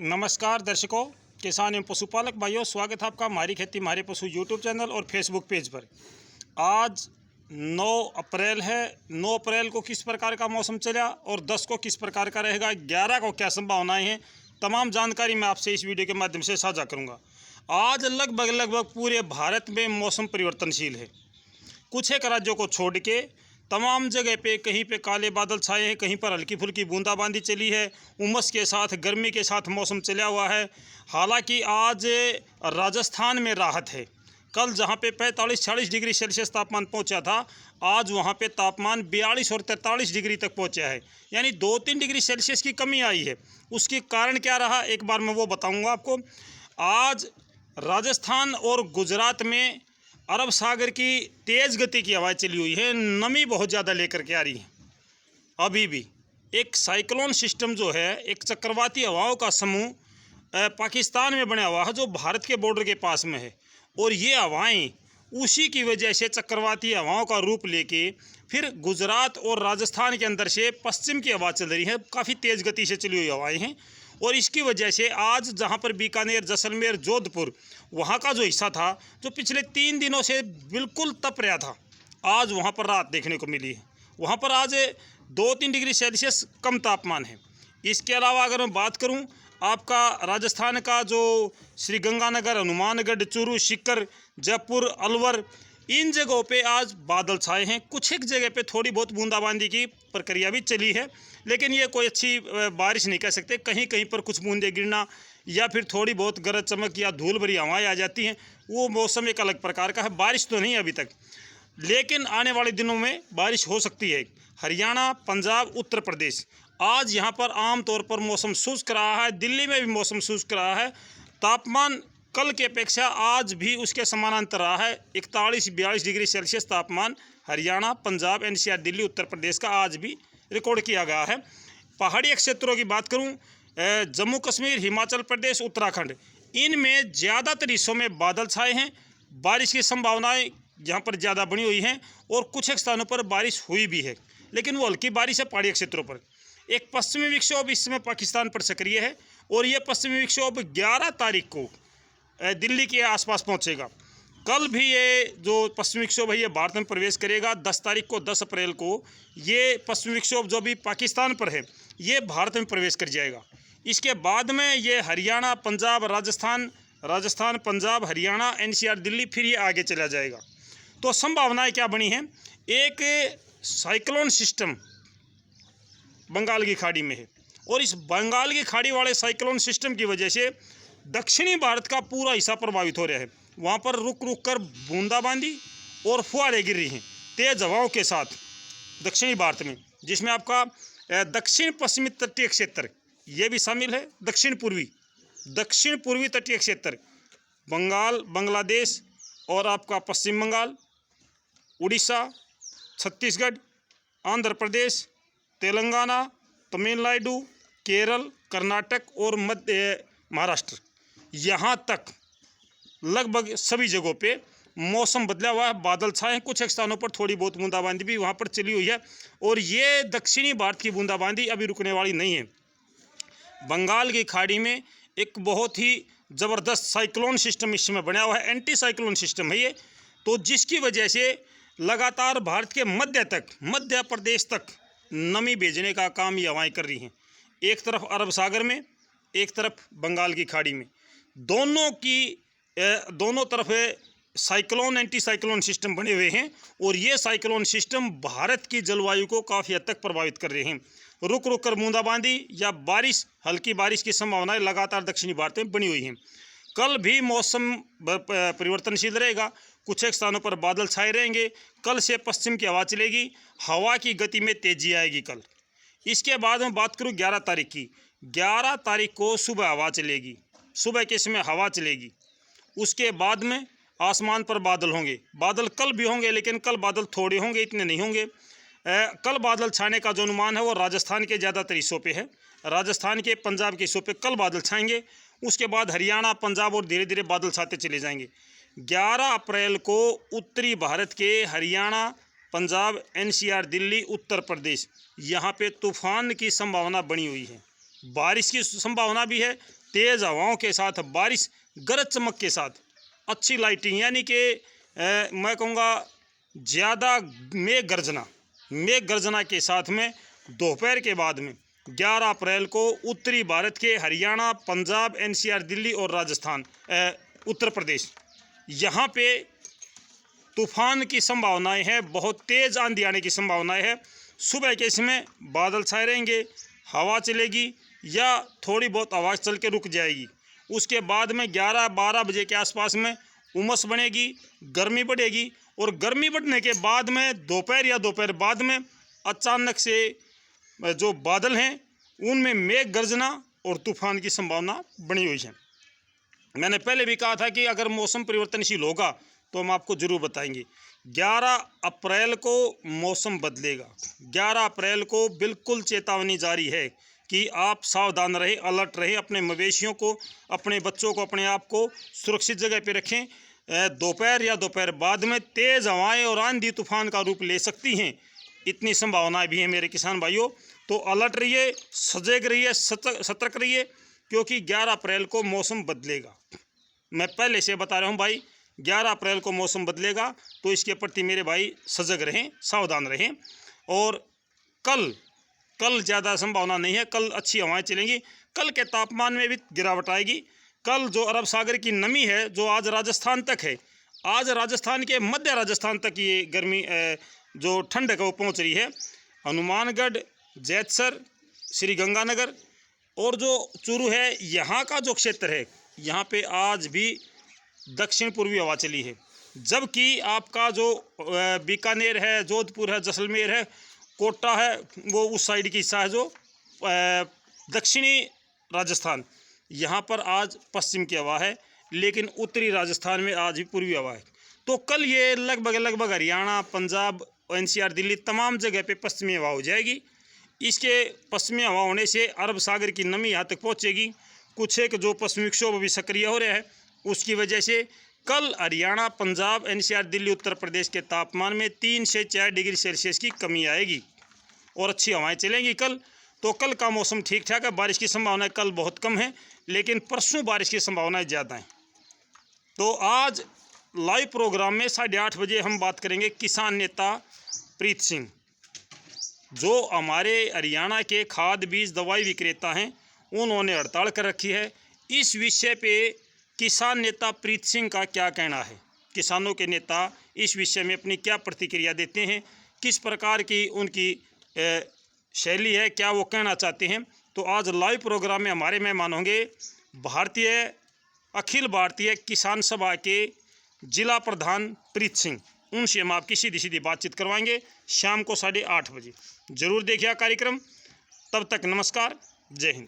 नमस्कार दर्शकों, किसान एवं पशुपालक भाइयों, स्वागत है आपका हमारी खेती हमारे पशु यूट्यूब चैनल और फेसबुक पेज पर। आज 9 अप्रैल है। 9 अप्रैल को किस प्रकार का मौसम चला और 10 को किस प्रकार का रहेगा, 11 को क्या संभावनाएं हैं, तमाम जानकारी मैं आपसे इस वीडियो के माध्यम से साझा करूँगा। आज लगभग पूरे भारत में मौसम परिवर्तनशील है। कुछ एक राज्यों को छोड़ के तमाम जगह पे कहीं पे काले बादल छाए हैं, कहीं पर हल्की फुल्की बूंदाबांदी चली है। उमस के साथ, गर्मी के साथ मौसम चला हुआ है। हालांकि आज राजस्थान में राहत है। कल जहां पे 45-46 डिग्री सेल्सियस तापमान पहुंचा था, आज वहां पे तापमान 42 और 43 डिग्री तक पहुंचा है, यानी 2-3 डिग्री सेल्सियस की कमी आई है। उसके कारण क्या रहा, एक बार मैं वो बताऊँगा आपको। आज राजस्थान और गुजरात में अरब सागर की तेज़ गति की हवाएं चली हुई है। नमी बहुत ज़्यादा लेकर के आ रही है। अभी भी एक साइक्लोन सिस्टम जो है, एक चक्रवाती हवाओं का समूह पाकिस्तान में बना हुआ है, जो भारत के बॉर्डर के पास में है। और ये हवाएं उसी की वजह से चक्रवाती हवाओं का रूप लेके फिर गुजरात और राजस्थान के अंदर से पश्चिम की हवा चल रही है। काफ़ी तेज़ गति से चली हुई हवाएं हैं। और इसकी वजह से आज जहां पर बीकानेर, जैसलमेर, जोधपुर वहां का जो हिस्सा था, जो पिछले 3 दिनों से बिल्कुल तप रहा था, आज वहां पर राहत देखने को मिली है। वहां पर आज 2-3 डिग्री सेल्सियस कम तापमान है। इसके अलावा अगर मैं बात करूं आपका राजस्थान का, जो श्रीगंगानगर, हनुमानगढ़, चूरू, सीकर, जयपुर, अलवर, इन जगहों पे आज बादल छाए हैं। कुछ एक जगह पे थोड़ी बहुत बूंदाबांदी की प्रक्रिया भी चली है, लेकिन ये कोई अच्छी बारिश नहीं कह सकते। कहीं कहीं पर कुछ बूंदे गिरना या फिर थोड़ी बहुत गरज चमक या धूल भरी हवाएं आ जाती हैं, वो मौसम एक अलग प्रकार का है। बारिश तो नहीं अभी तक, लेकिन आने वाले दिनों में बारिश हो सकती है। हरियाणा, पंजाब, उत्तर प्रदेश, आज यहाँ पर आम तौर पर मौसम शुष्क रहा है। दिल्ली में भी मौसम शुष्क रहा है। तापमान कल की अपेक्षा आज भी उसके समानांतर रहा है। 41-42 डिग्री सेल्सियस तापमान हरियाणा, पंजाब, एनसीआर, दिल्ली, उत्तर प्रदेश का आज भी रिकॉर्ड किया गया है। पहाड़ी क्षेत्रों की बात करूं, जम्मू कश्मीर, हिमाचल प्रदेश, उत्तराखंड, इनमें ज़्यादातर हिस्सों में बादल छाए हैं। बारिश की संभावनाएं यहाँ पर ज़्यादा बनी हुई हैं और कुछ एक स्थानों पर बारिश हुई भी है, लेकिन वो हल्की बारिश है पहाड़ी क्षेत्रों पर। एक पश्चिमी विक्षोभ इस समय पाकिस्तान पर सक्रिय है और ये पश्चिमी विक्षोभ 11 तारीख को दिल्ली के आसपास पहुंचेगा। कल भी ये जो पश्चिमी विक्षोभ है ये भारत में प्रवेश करेगा। 10 तारीख को, 10 अप्रैल को ये पश्चिमी विक्षोभ जो भी पाकिस्तान पर है, ये भारत में प्रवेश कर जाएगा। इसके बाद में ये हरियाणा, पंजाब, राजस्थान, पंजाब, हरियाणा, एनसीआर, दिल्ली, फिर ये आगे चला जाएगा। तो संभावनाएं क्या बनी हैं, एक साइक्लोन सिस्टम बंगाल की खाड़ी में है और इस बंगाल की खाड़ी वाले साइक्लोन सिस्टम की वजह से दक्षिणी भारत का पूरा हिस्सा प्रभावित हो रहा है। वहाँ पर रुक रुक कर बूंदाबांदी और फुहारें गिर रही हैं तेज़ हवाओं के साथ दक्षिणी भारत में, जिसमें आपका दक्षिण पश्चिमी तटीय क्षेत्र ये भी शामिल है। दक्षिण पूर्वी तटीय क्षेत्र बंगाल, बांग्लादेश और आपका पश्चिम बंगाल, उड़ीसा, छत्तीसगढ़, आंध्र प्रदेश, तेलंगाना, तमिलनाडु, केरल, कर्नाटक और मध्य महाराष्ट्र, यहाँ तक लगभग सभी जगहों पे मौसम बदला हुआ है। बादल छाए हैं। कुछ एक स्थानों पर थोड़ी बहुत बूंदाबांदी भी वहाँ पर चली हुई है और ये दक्षिणी भारत की बूंदाबांदी अभी रुकने वाली नहीं है। बंगाल की खाड़ी में एक बहुत ही ज़बरदस्त साइक्लोन सिस्टम इस समय बना हुआ है। एंटी साइक्लोन सिस्टम है ये, तो जिसकी वजह से लगातार भारत के मध्य प्रदेश तक नमी भेजने का काम ये हवाएं कर रही हैं। एक तरफ अरब सागर में, एक तरफ बंगाल की खाड़ी में, दोनों तरफ साइक्लोन, एंटी साइक्लोन सिस्टम बने हुए हैं और ये साइक्लोन सिस्टम भारत की जलवायु को काफ़ी हद तक प्रभावित कर रहे हैं। रुक रुक कर बूंदाबांदी या बारिश, हल्की बारिश की संभावनाएं लगातार दक्षिणी भारत में बनी हुई हैं। कल भी मौसम परिवर्तनशील रहेगा। कुछ एक स्थानों पर बादल छाए रहेंगे। कल से पश्चिम की हवा चलेगी, हवा की गति में तेजी आएगी कल। इसके बाद मैं बात करूँ 11 तारीख की। 11 तारीख को सुबह हवा चलेगी, सुबह के समय हवा चलेगी। उसके बाद में आसमान पर बादल होंगे। बादल कल भी होंगे, लेकिन कल बादल थोड़े होंगे, इतने नहीं होंगे। कल बादल छाने का जो अनुमान है वो राजस्थान के ज़्यादातर हिस्सों पे है। राजस्थान के, पंजाब के हिस्सों पे कल बादल छाएंगे। उसके बाद हरियाणा, पंजाब और धीरे धीरे बादल छाते चले जाएंगे। 11 अप्रैल को उत्तरी भारत के हरियाणा, पंजाब, एनसीआर, दिल्ली, उत्तर प्रदेश, यहाँ पे तूफान की संभावना बनी हुई है। बारिश की संभावना भी है, तेज़ हवाओं के साथ बारिश, गरज चमक के साथ, अच्छी लाइटिंग, यानी कि मैं कहूँगा ज़्यादा मेघ गर्जना के साथ में दोपहर के बाद में 11 अप्रैल को उत्तरी भारत के हरियाणा, पंजाब, NCR, दिल्ली और राजस्थान, उत्तर प्रदेश, यहाँ पे तूफान की संभावनाएं हैं, बहुत तेज़ आंधी आने की संभावनाएं है। सुबह के इसमें बादल छाए रहेंगे, हवा चलेगी या थोड़ी बहुत हवा चल के रुक जाएगी। उसके बाद में 11-12 बजे के आसपास में उमस बढ़ेगी, गर्मी बढ़ेगी, और गर्मी बढ़ने के बाद में दोपहर या दोपहर बाद में अचानक से जो बादल हैं उनमें मेघ गर्जना और तूफान की संभावना बनी हुई है। मैंने पहले भी कहा था कि अगर मौसम परिवर्तनशील होगा तो हम आपको ज़रूर बताएंगे। 11 अप्रैल को मौसम बदलेगा। 11 अप्रैल को बिल्कुल चेतावनी जारी है कि आप सावधान रहें, अलर्ट रहें, अपने मवेशियों को, अपने बच्चों को, अपने आप को सुरक्षित जगह पे रखें। दोपहर या दोपहर बाद में तेज़ हवाएं और आंधी तूफान का रूप ले सकती हैं, इतनी संभावनाएं भी हैं मेरे किसान भाइयों। तो अलर्ट रहिए, सजग रहिए, सतर्क रहिए, क्योंकि 11 अप्रैल को मौसम बदलेगा। मैं पहले से बता रहा हूं भाई, 11 अप्रैल को मौसम बदलेगा, तो इसके प्रति मेरे भाई सजग रहें, सावधान रहें। और कल ज़्यादा संभावना नहीं है, कल अच्छी हवाएं चलेंगी, कल के तापमान में भी गिरावट आएगी। कल जो अरब सागर की नमी है जो आज राजस्थान तक है, आज राजस्थान के मध्य राजस्थान तक ये गर्मी जो ठंड है वो पहुँच रही है। हनुमानगढ़, जैतसर, श्री गंगानगर और जो चूरू है, यहाँ का जो क्षेत्र है, यहाँ पे आज भी दक्षिण पूर्वी हवा चली है। जबकि आपका जो बीकानेर है, जोधपुर है, जैसलमेर है, कोटा है, वो उस साइड की हिस्सा है जो दक्षिणी राजस्थान, यहाँ पर आज पश्चिम की हवा है, लेकिन उत्तरी राजस्थान में आज भी पूर्वी हवा है। तो कल ये लगभग हरियाणा, पंजाब, NCR, दिल्ली तमाम जगह पे पश्चिमी हवा हो जाएगी। इसके पश्चिमी हवा होने से अरब सागर की नमी यहाँ तक पहुँचेगी। कुछ एक जो पश्चिमी विक्षोभ अभी सक्रिय हो रहे हैं, उसकी वजह से कल हरियाणा, पंजाब, NCR, दिल्ली, उत्तर प्रदेश के तापमान में 3 से 4 डिग्री सेल्सियस की कमी आएगी और अच्छी हवाएं चलेंगी कल। तो कल का मौसम ठीक ठाक है, बारिश की संभावना कल बहुत कम है, लेकिन परसों बारिश की संभावनाएं ज़्यादा हैं। तो आज लाइव प्रोग्राम में 8:30 बजे हम बात करेंगे किसान नेता प्रीत सिंह, जो हमारे हरियाणा के खाद बीज दवाई विक्रेता हैं, उन्होंने हड़ताल कर रखी है। इस विषय पे किसान नेता प्रीत सिंह का क्या कहना है, किसानों के नेता इस विषय में अपनी क्या प्रतिक्रिया देते हैं, किस प्रकार की उनकी शैली है, क्या वो कहना चाहते हैं। तो आज लाइव प्रोग्राम में हमारे मेहमान होंगे अखिल भारतीय किसान सभा के जिला प्रधान प्रीत सिंह। उनसे हम आपकी सीधी सीधी बातचीत करवाएंगे शाम को 8:30 बजे। ज़रूर देखिए कार्यक्रम। तब तक नमस्कार, जय हिंद।